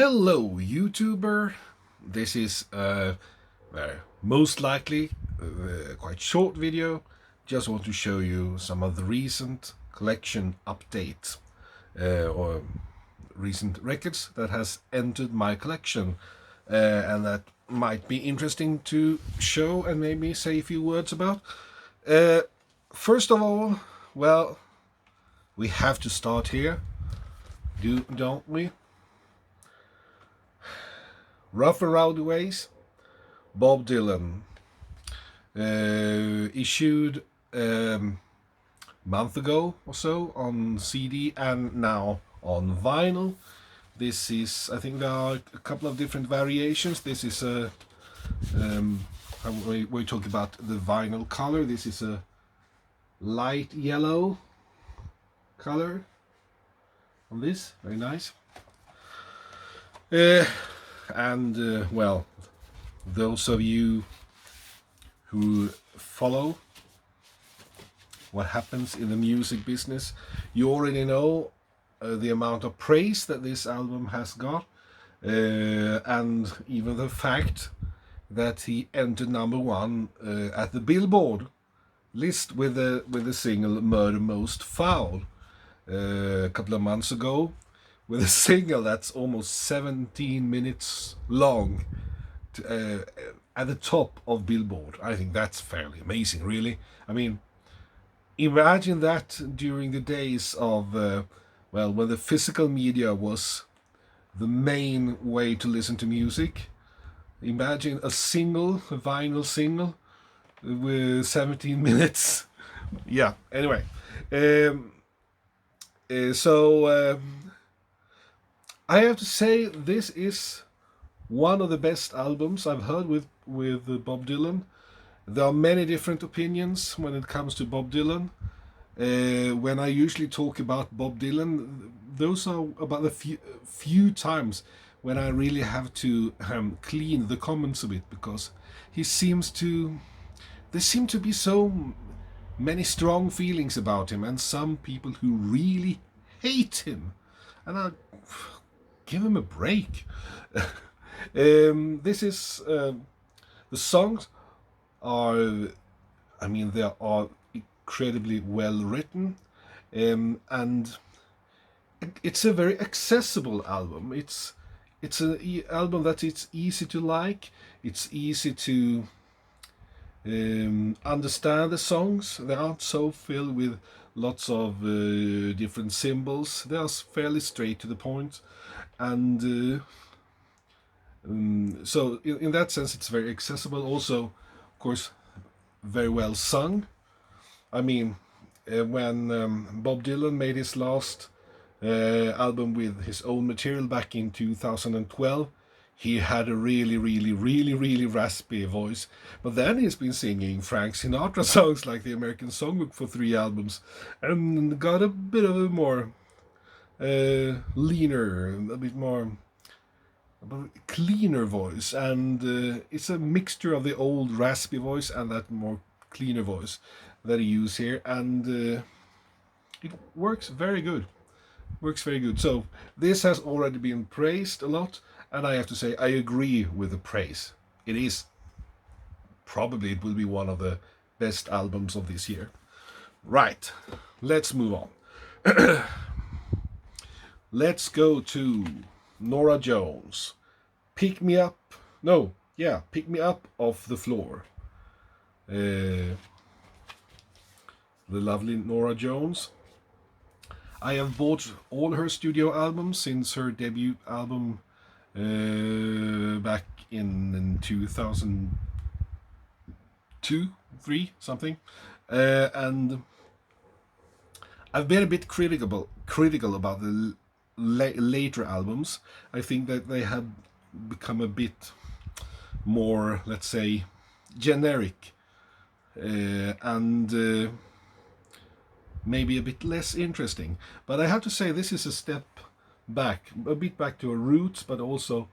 Hello, YouTuber. This is most likely a quite short video. Just want to show you some of the recent collection updates or recent records that has entered my collection and that might be interesting to show and maybe say a few words about. First of all, well, we have to start here, don't we? Rough and Rowdy Ways, Bob Dylan, issued month ago or so on CD and now on vinyl. This is, I think there are a couple of different variations. This is a, we talk about the vinyl color. This is a light yellow color on this, very nice. Well, those of you who follow what happens in the music business, you already know the amount of praise that this album has got, and even the fact that he entered #1 at the Billboard list with the single "Murder Most Foul" a couple of months ago, with a single that's almost 17 minutes long at the top of Billboard. I think that's fairly amazing, really. I mean, imagine that during the days of, when the physical media was the main way to listen to music. Imagine a vinyl single with 17 minutes. Yeah, anyway. I have to say this is one of the best albums I've heard with Bob Dylan. There are many different opinions when it comes to Bob Dylan. When I usually talk about Bob Dylan, those are about the few times when I really have to clean the comments a bit, because there seem to be so many strong feelings about him, and some people who really hate him. And I give him a break. This is the songs are, they are incredibly well written, and it's a very accessible album. It's an album that it's easy to like. It's easy to understand the songs. They aren't so filled with lots of different symbols. They are fairly straight to the point, and so in that sense it's very accessible. Also, of course, very well sung. When Bob Dylan made his last album with his own material back in 2012, he had a really raspy voice. But then he's been singing Frank Sinatra songs like the American Songbook for 3 albums, and got a bit of a more leaner, a bit more cleaner voice, and it's a mixture of the old raspy voice and that more cleaner voice that he used here, and it works very good. So this has already been praised a lot, and I have to say I agree with the praise. It will be one of the best albums of this year. Right, let's move on. Let's go to Norah Jones. Pick Me Up Off the Floor. The lovely Norah Jones. I have bought all her studio albums since her debut album back in 2002, 3 something, and I've been a bit critical about the later albums. I think that they have become a bit more, let's say, generic, and maybe a bit less interesting. But I have to say this is a step back, a bit back to her roots, but also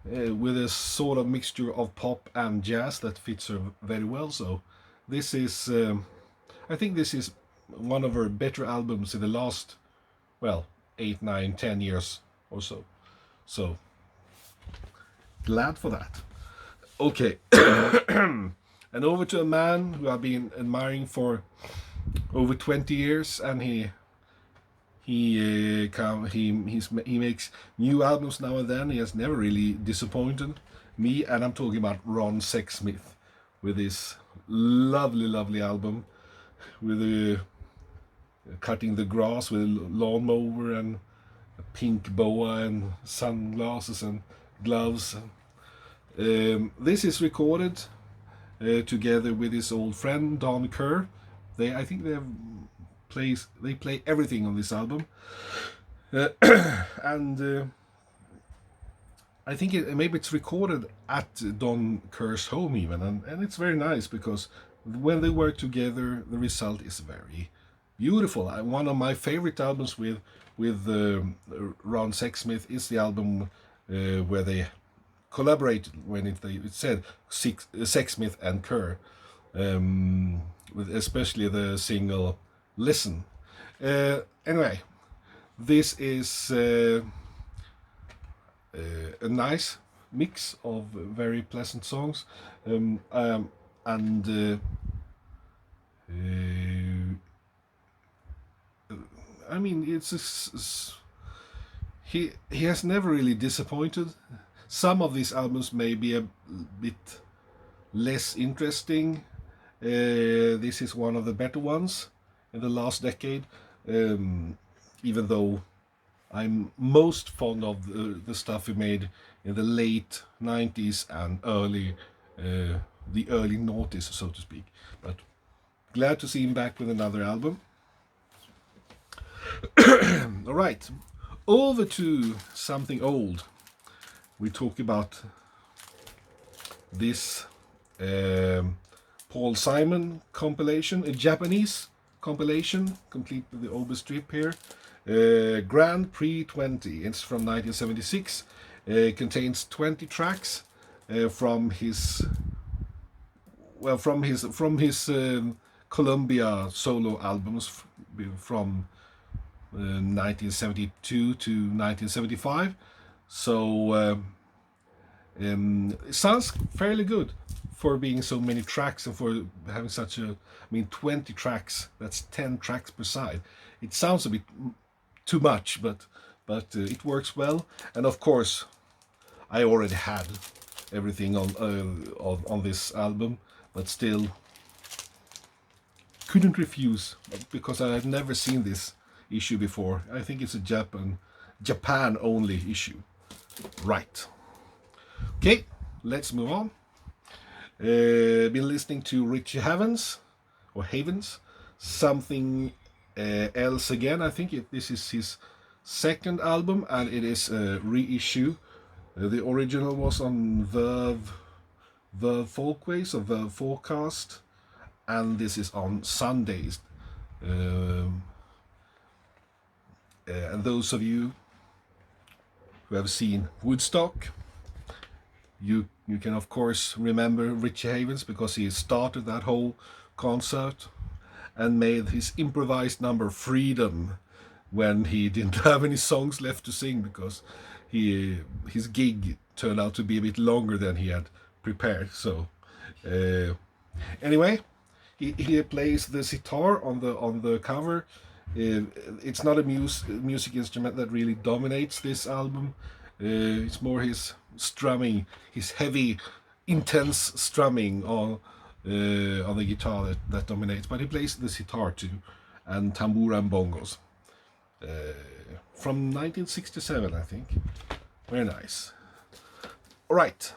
with a sort of mixture of pop and jazz that fits her very well. So this is, I think this is one of her better albums in the last, 8, 9, 10 years or so. So glad for that. Okay. And over to a man who I've been admiring for over 20 years, and he makes new albums now and then. He has never really disappointed me, and I'm talking about Ron Sexsmith with his lovely album with cutting the grass with a lawnmower and a pink boa and sunglasses and gloves. This is recorded together with his old friend Don Kerr. I think they play everything on this album, and I think maybe it's recorded at Don Kerr's home even, and it's very nice because when they work together, the result is very beautiful. One of my favorite albums with Ron Sexsmith is the album where they collaborated when it said Sexsmith and Kerr, with especially the single "Listen." Anyway, this is a nice mix of very pleasant songs, and I mean, he has never really disappointed. Some of these albums may be a bit less interesting. This is one of the better ones in the last decade, even though I'm most fond of the stuff he made in the late 90s and the early noughties, so to speak. But glad to see him back with another album. All right, over to something old. We talk about this Paul Simon compilation, a Japanese compilation, complete with the oboe strip here. Grand Prix 20. It's from 1976. Contains 20 tracks from his Columbia solo albums from 1972 to 1975. So it sounds fairly good for being so many tracks and for having such a, 20 tracks, that's 10 tracks per side. It sounds a bit too much, but it works well. And of course, I already had everything on this album, but still couldn't refuse because I had never seen this issue before. I think it's a Japan only issue. Right. Okay, let's move on. Been listening to Richie Havens, Something Else Again. I think this is his second album, and it is a reissue. The original was on Verve Folkways or Verve Forecast, and this is on Sundays. And those of you who have seen Woodstock, you can of course remember Richie Havens because he started that whole concert and made his improvised number Freedom when he didn't have any songs left to sing because his gig turned out to be a bit longer than he had prepared. So anyway, he plays the sitar on the cover. It's not a music instrument that really dominates this album. It's more his strumming, his heavy, intense strumming on the guitar that dominates. But he plays the sitar too, and tambura and bongos. From 1967, I think. Very nice. All right,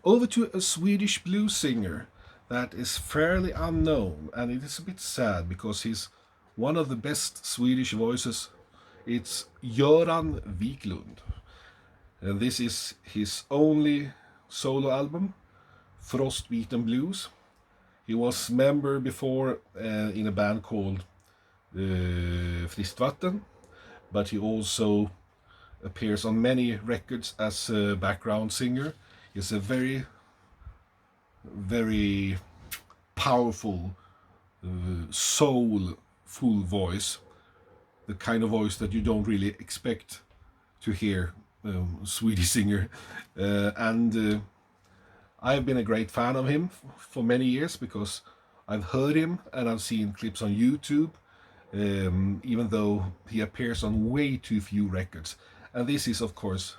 over to a Swedish blues singer that is fairly unknown, and it is a bit sad because he's one of the best Swedish voices. It's Joran Viglund. And this is his only solo album, Frostbeaten Blues. He was member before in a band called Friskt Vatten, but he also appears on many records as a background singer. He's a very, very powerful, soulful voice, the kind of voice that you don't really expect to hear Swedish singer, and I've been a great fan of him for many years because I've heard him and I've seen clips on YouTube, even though he appears on way too few records. And this is, of course,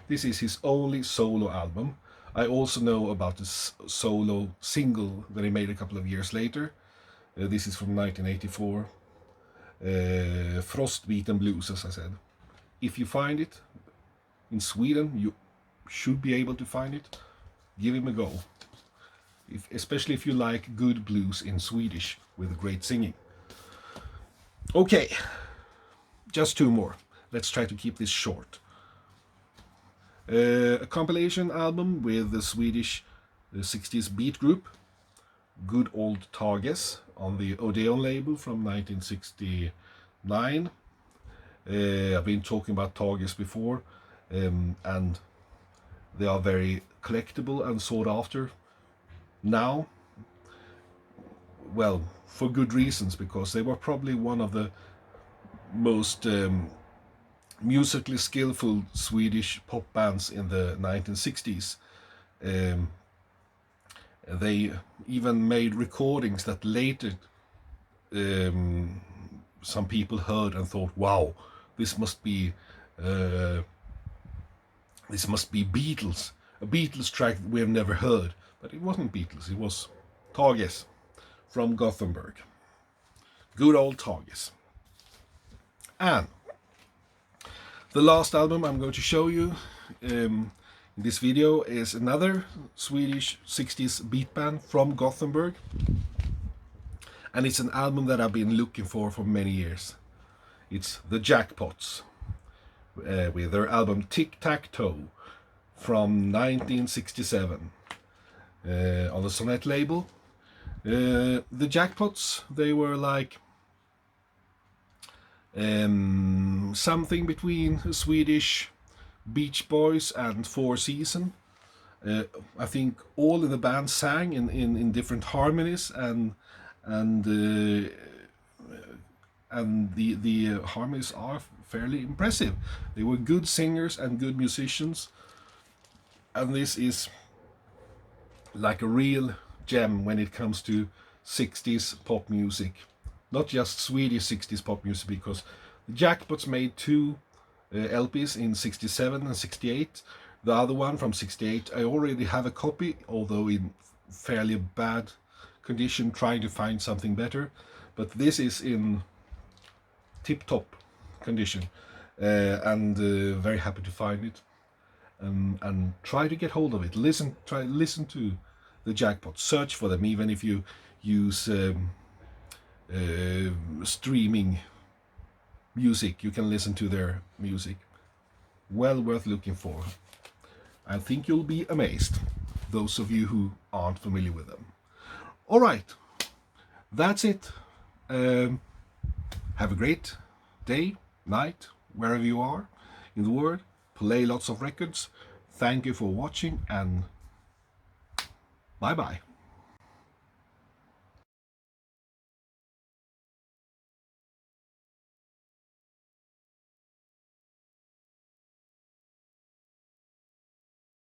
this is his only solo album. I also know about the solo single that he made a couple of years later. This is from 1984. Frostbeaten Blues, as I said. If you find it in Sweden, you should be able to find it. Give him a go. Especially if you like good blues in Swedish with great singing. Okay, just two more. Let's try to keep this short. A compilation album with the Swedish 60s beat group, Good Old Tages, on the Odeon label from 1969. I've been talking about Tages before, and they are very collectible and sought after now. Well, for good reasons, because they were probably one of the most musically skillful Swedish pop bands in the 1960s. They even made recordings that later some people heard and thought, wow, this must be Beatles, a Beatles track that we have never heard. But it wasn't Beatles, it was Tages from Gothenburg. Good old Tages. And the last album I'm going to show you in this video is another Swedish 60s beat band from Gothenburg. And it's an album that I've been looking for many years. It's the Jackpots, with their album Tic Tac Toe from 1967 on the Sonnet label. The Jackpots, they were like something between Swedish Beach Boys and Four Seasons. I think all of the band sang in different harmonies, and the harmonies are fairly impressive. They were good singers and good musicians, and this is like a real gem when it comes to 60s pop music. Not just Swedish 60s pop music, because the Jackpots made two LPs in 67 and 68. The other one from 68, I already have a copy, although in fairly bad condition, trying to find something better. But this is in tip-top condition, and very happy to find it. And try to get hold of it. Listen to the Jackpots. Search for them, even if you use streaming music. You can listen to their music. Well worth looking for. I think you'll be amazed, those of you who aren't familiar with them. All right, that's it. Have a great day, night, wherever you are in the world. Play lots of records. Thank you for watching, and bye bye.